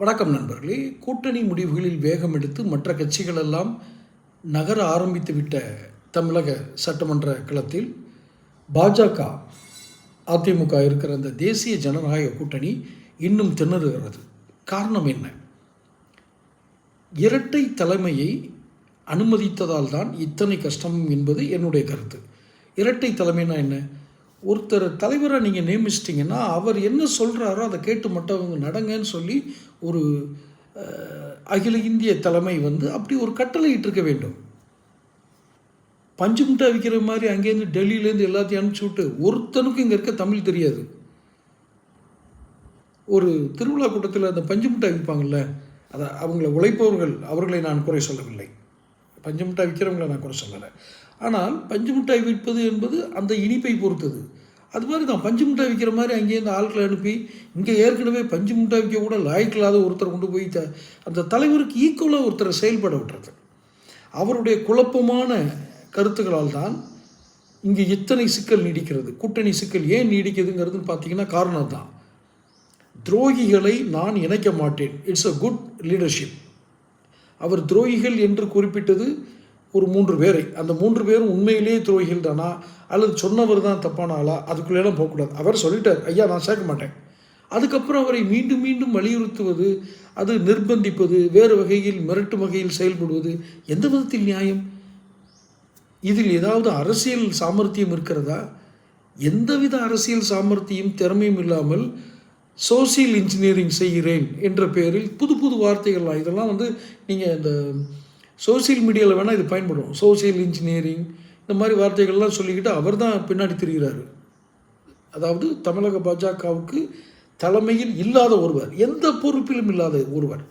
வணக்கம் நண்பர்களே. கூட்டணி முடிவுகளில் வேகம் எடுத்து மற்ற கட்சிகள் எல்லாம் நகர ஆரம்பித்துவிட்ட தமிழக சட்டமன்ற களத்தில் பாஜக, அதிமுக இருக்கிற அந்த தேசிய ஜனநாயக கூட்டணி இன்னும் திணறுகிறது. காரணம் என்ன? இரட்டை தலைமையை அனுமதித்ததால் தான் இத்தனை கஷ்டம் என்பது என்னுடைய கருத்து. இரட்டை தலைமைனா என்ன? ஒருத்தர் தலைவராக நீங்கள் நியமிச்சிட்டிங்கன்னா அவர் என்ன சொல்கிறாரோ அதை கேட்டு மட்டும் அவங்க நடங்கன்னு சொல்லி ஒரு அகில இந்திய தலைமை அப்படி ஒரு கட்டளை இட்டிருக்க வேண்டும். பஞ்சு முட்டை விற்கிற மாதிரி அங்கேருந்து டெல்லியிலேருந்து எல்லாத்தையும் அனுப்பிச்சி விட்டு ஒருத்தனுக்கும் இங்கே இருக்க தமிழ் தெரியாது. ஒரு திருவிழா கூட்டத்தில் அந்த பஞ்சு முட்டை விற்பாங்கள்ல, அதை அவங்கள உழைப்பவர்கள், அவர்களை நான் குறை சொல்லவில்லை. பஞ்சு மிட்டாய் விற்கிறவங்களை நான் குறை சொல்லலை. ஆனால் பஞ்சு மிட்டாய் விற்பது என்பது அந்த இனிப்பை பொறுத்தது. அது மாதிரி தான் பஞ்சு மிட்டாய் விற்கிற மாதிரி அங்கேருந்து ஆட்களை அனுப்பி இங்கே ஏற்கனவே பஞ்சு மிட்டாய் விற்க கூட லாய்க்கில்லாத ஒருத்தரை கொண்டு போய் அந்த தலைவருக்கு ஈக்குவலாக ஒருத்தரை செயல்பட விட்டுறது. அவருடைய குழப்பமான கருத்துக்களால் தான் இங்கே இத்தனை சிக்கல் நீடிக்கிறது. கூட்டணி சிக்கல் ஏன் நீடிக்குதுங்கிறதுன்னு பார்த்தீங்கன்னா காரணம் தான். துரோகிகளை நான் இணைக்க மாட்டேன். It's a good leadership. அவர் துரோகிகள் என்று குறிப்பிட்டது ஒரு 3 பேரை. அந்த 3 பேரும் உண்மையிலேயே துரோகிகள் தானா அல்லது சொன்னவர் தான் தப்பான ஆளா, அதுக்குள்ளேலாம் போகக்கூடாது. அவர் சொல்லிட்டார், ஐயா நான் சேர்க்க மாட்டேன். அதுக்கப்புறம் அவரை மீண்டும் மீண்டும் வலியுறுத்துவது, அது நிர்பந்திப்பது, வேறு வகையில் மிரட்டும் வகையில் செயல்படுவது எந்த விதத்தில் நியாயம்? இதில் ஏதாவது அரசியல் சாமர்த்தியம் இருக்கிறதா? எந்தவித அரசியல் சாமர்த்தியம் திறமையும் இல்லாமல் சோசியல் இன்ஜினியரிங் செய்கிறேன் என்ற பெயரில் புது புது வார்த்தைகள்லாம், இதெல்லாம் நீங்கள் இந்த சோசியல் மீடியாவில் வேணால் இது பயன்படும். சோசியல் இன்ஜினியரிங் இந்த மாதிரி வார்த்தைகள்லாம் சொல்லிக்கிட்டு அவர் தான் பின்னாடி திரிகிறாரு. அதாவது தமிழக பாஜகவுக்கு தலைமையில் இல்லாத ஒருவர், எந்த பொறுப்பிலும் இல்லாத ஒருவர்.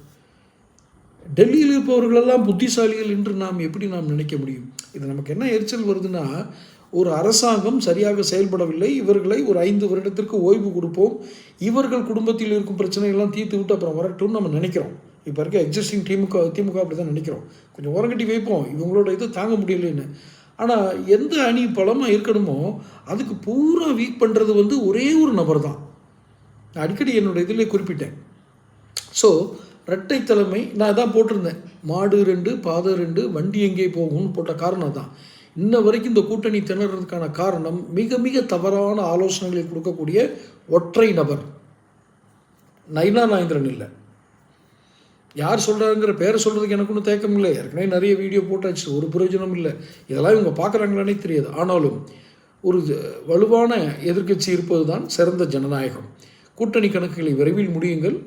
டெல்லியில் இருப்பவர்களெல்லாம் புத்திசாலிகள் என்று நாம் எப்படி நினைக்க முடியும்? இது நமக்கு என்ன எரிச்சல் வருதுன்னா, ஒரு அரசாங்கம் சரியாக செயல்படவில்லை, இவர்களை ஒரு 5 வருடத்திற்கு ஓய்வு கொடுப்போம், இவர்கள் குடும்பத்தில் இருக்கும் பிரச்சனைகள்லாம் தீர்த்து விட்டு அப்புறம் வரட்டும்னு நம்ம நினைக்கிறோம். இப்போ இருக்க எக்ஸிஸ்டிங் திமுக அப்படி தான் நினைக்கிறோம். கொஞ்சம் ஓரங்கட்டி வைப்போம், இவங்களோட இது தாங்க முடியலைன்னு. ஆனால் எந்த அணி பலமாக இருக்கணுமோ அதுக்கு பூரா வீக் பண்ணுறது ஒரே ஒரு நபர் தான். நான் அடிக்கடி என்னோட இதிலே குறிப்பிட்டேன். ஸோ இரட்டை தலைமை நான் தான் போட்டிருந்தேன். மாடு 2 பாதை 2 வண்டி எங்கே போகும்னு போட்ட காரணம் தான். இன்ன வரைக்கும் இந்த கூட்டணி திணறதுக்கான காரணம் மிக மிக தவறான ஆலோசனைகளை கொடுக்கக்கூடிய ஒற்றை நபர் நயினா நாகேந்திரன் இல்லை. யார் சொல்கிறாங்கிற பேரை சொல்கிறதுக்கு எனக்கு ஒன்றும் தேக்கம் இல்லை. ஏற்கனவே நிறைய வீடியோ போட்டாச்சு, ஒரு பிரயோஜனம் இல்லை. இதெல்லாம் இவங்க பார்க்குறாங்களானே தெரியாது. ஆனாலும் ஒரு வலுவான எதிர்க்கட்சி இருப்பது தான் சிறந்த ஜனநாயகம். கூட்டணி கணக்குகளை விரைவில் முடியுங்கள்.